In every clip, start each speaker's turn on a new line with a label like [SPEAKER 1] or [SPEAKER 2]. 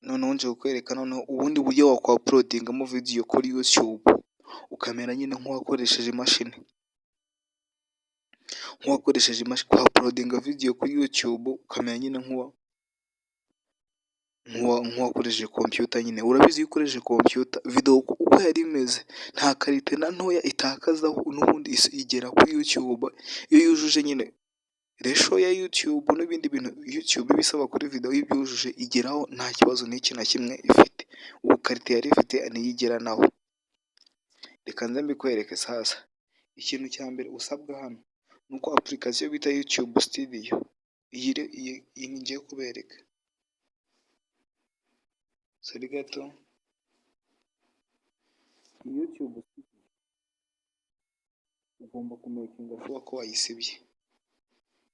[SPEAKER 1] noneho nje kukwereka noneho ubundi buryo wakwaporodingamo video kuri YouTube ukamera nyine nk'uwakoresheje imashini. Kwaporodinga video kuri YouTube ukamera nyine nk'uwakoresheje computer nyine. Urabizi iyo ukoresheje computer video uko yari imeze nta karite na ntoya itakazaho, n'ubundi igera kuri YouTube iyo yujuje nyine resho ya YouTube n'ibindi bintu YouTube ibisaba kuri video iyo ibyujuje igeraho nta kibazo n'iki na kimwe ifite. Ubu karite yari ifite niyo igera naho. Reka nze mbikwereke sasa. Ikintu cya mbere usabwa hano ni uko application bita YouTube Studio iyi ngiye kubereka. Sorry gato. YouTube Studio ugomba kumekinga sure ko wayisibye.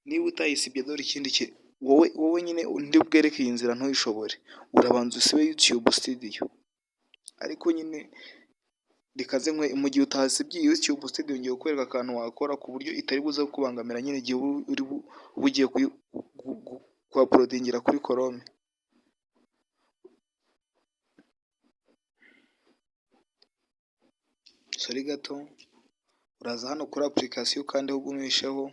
[SPEAKER 1] Niba utayisibye dore ikindi wowe nyine ndi bwereke iyi nzira ntuyishobore, urabanza usibe YouTube Studio. Ariko nyine rikaze mu gihe utasibye YouTube Studio ngiye kukwereka akantu wakora ku buryo itari buze kubangamira nyine igihe uri bugiye kuaploadingira kuri Chrome. Sorry gato. Uraza hano kuri application ukandeho ugumisheho,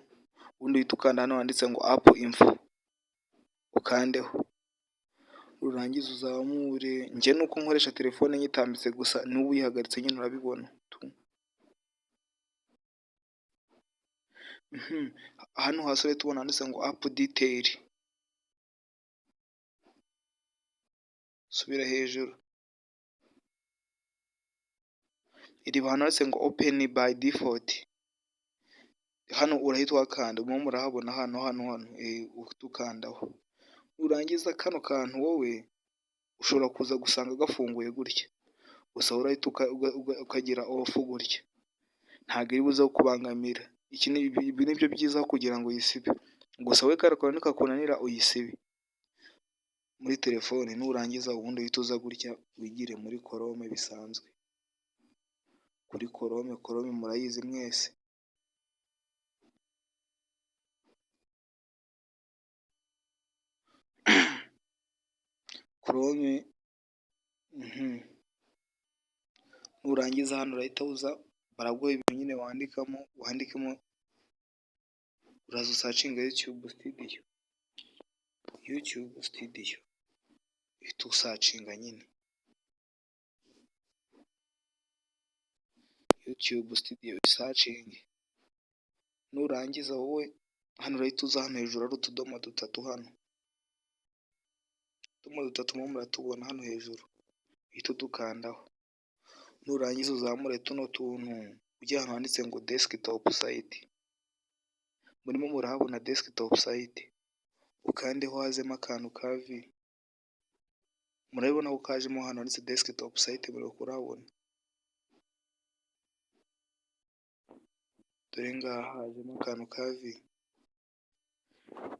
[SPEAKER 1] ubundi uhita ukanda hano handitse ngo app info ukandeho. Urangiza uzamure, njye nuko nkoresha telefone nyitambitse gusa n'ubu uyihagaritse nyine urabibona. Hano hasi rero tubona handitse ngo app detail. Subira hejuru. Iri bantu handitse ngo open by default. Hano urahita wakanda, murahabona hano utukandaho. Urangiza kano kantu wowe ushobora kuza gusanga gafunguye gutya, gusa urahita ukagira off gutya, ntabwo iri buze kubangamira. Ibi nibyo byiza kugira ngo uyisibe, gusa we karakora nikakunanira uyisibe muri telefone. Nurangiza ubundi uhita uza gutya wigire muri Chrome bisanzwe. Kuri Chrome murayizi mwese. Chrome nurangiza hano urahita uza baraguha ibintu nyine wandikemo, uraza usacinga YouTube Studio uhita usacinga nyine YouTube Studio searching. Nurangiza wowe hano urahita uza hano hejuru ari utudomo dutatu hano, utudomo dutatu muratubona hano hejuru, uhita udukandaho. Nurangiza uzamure tuno tuntu ujya ahantu handitse ngo desktop site. Murimo murahabona desktop site, ukandeho hazemo akantu ka V. Murabibona ko kajemo hano handitse desktop site, muri kurabona. Dore ngaha hajemo akantu ka V.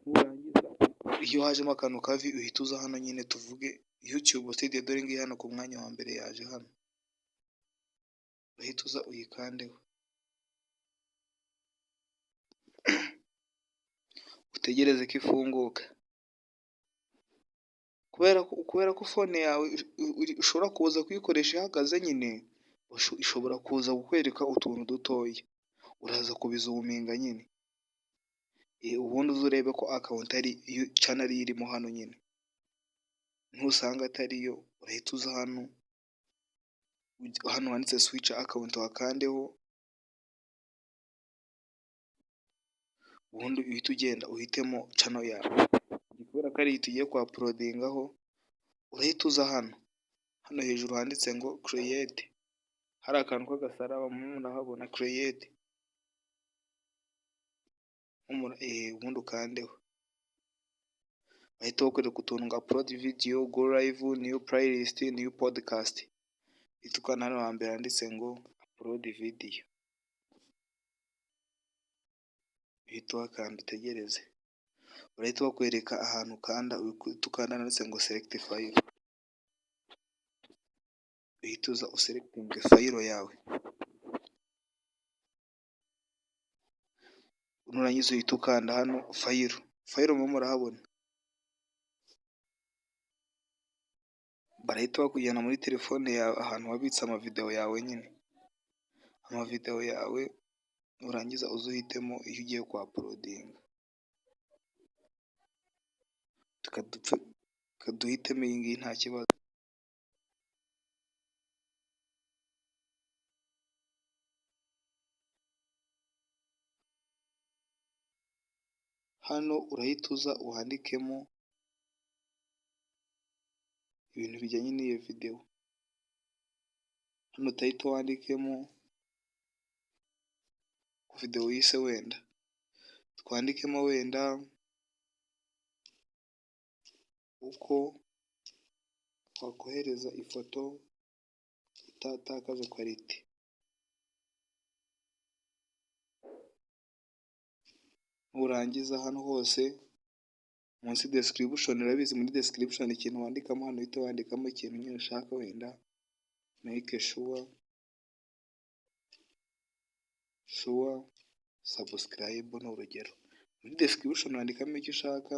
[SPEAKER 1] Nurangiza iyo hajemo akantu ka V uhita uza hano nyine tuvuge YouTube Studio. Dore ngiye hano ku mwanya wa mbere yaje hano, uhita uza uyikandeho. Utegereze ko ifunguka, kubera ko phone yawe ushobora kuza kuyikoresha ihagaze nyine, ishobora kuza kukwereka utuntu dutoya, uraza kubizuminga nyine. Ubundi uze urebe ko account ari channel irimo hano nyine. Ntusanga atariyo urahita uza hano handitse switch account wakandeho, ubundi uhita ugenda uhitemo channel yawe. Kubera ko ari tugiye kwaporodingaho, urahita uza hano hejuru handitse ngo create, hari akantu k'agasaraba murahabona create. Ubundi ukandeho, bahita bakwereka utuntu ngo upload video, go live, new playlist, new podcast. Itukana hano hambere handitse ngo upload video, uhita wakanda utegereze. Urahita bakwereka ahantu ukanda, tukanda handitse ngo select file, uhita uza uselecting file yawe. Nurangiza uhita ukanda hano file murahabona. barahita bakujyana muri telefone yawe ahantu wabitse amavidewo yawe nyine, amavidewo yawe nurangiza uze uhitemo iyo ugiye kuapolodinga, duhitemo iyi ngiyi nta kibazo. Hano urahita uza uhandikemo ibintu bijyanye n'iyo videwo, hano utahita wandikemo videwo yise wenda, twandikemo wenda uko wakohereza ifoto itatakaza quality. Nurangiza hano hose munsi description, urabizi muri description ikintu wandikamo, hano uhita wandikamo ikintu nyine ushaka, wenda make sure subscribe ni urugero. Muri description wandikamo icyo ushaka,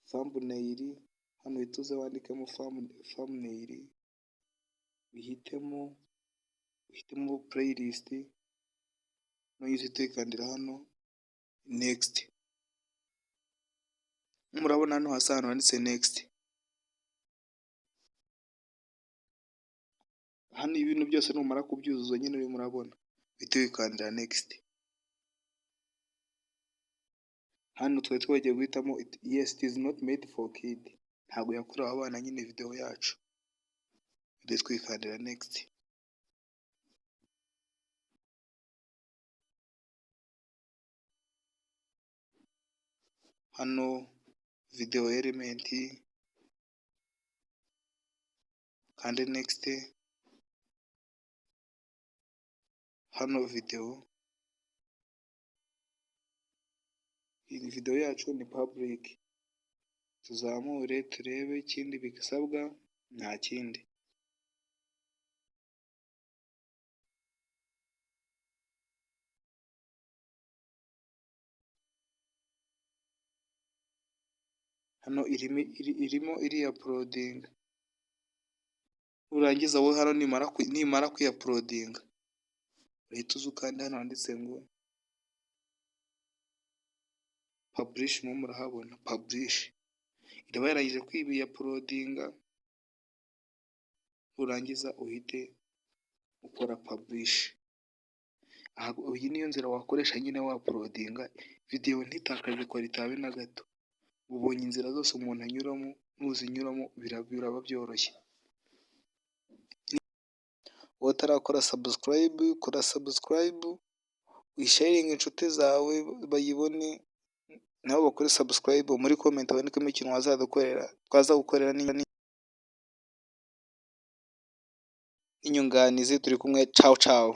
[SPEAKER 1] thumbnail, hano uhita uza wandikamo thumbnail, uhitemo playlist, nurangiza utekandira hano next. Murabona hano hasi ahantu handitse next, hano ibintu byose numara kubyuzuza nyine urimo urabona, uhita wikandira next. Hano twari twagiye guhitamo yes it is not made for kid, ntabwo yakorewe abana nyine videwo yacu, uhita twikandira next. Hano video element, kandi next. Hano video, iyi video yacu ni public, tuzamure turebe ikindi bigasabwa, nta kindi. Hano irimo iri-uploading, urangiza wowe hano nimara kwi-uploading uhita uza ukanda hano handitse ngo publish, mo murahabona publish, iraba yarangije kwi-uploadinga, urangiza uhite ukora publish. Iyi niyo nzira wakoresha nyine wa-uploadinga videwo ntitakaze quality habe na gato. Ubonye inzira zose umuntu anyuramo, nuzinyuramo biraba byoroshye. Utarakora subscribe, kora subscribe, wisharinge inshuti zawe bayibone nabo bakore subscribe, muri comment bandikemo ikintu twaza gukorera n'inyunganizi. Turi kumwe, ciao ciao.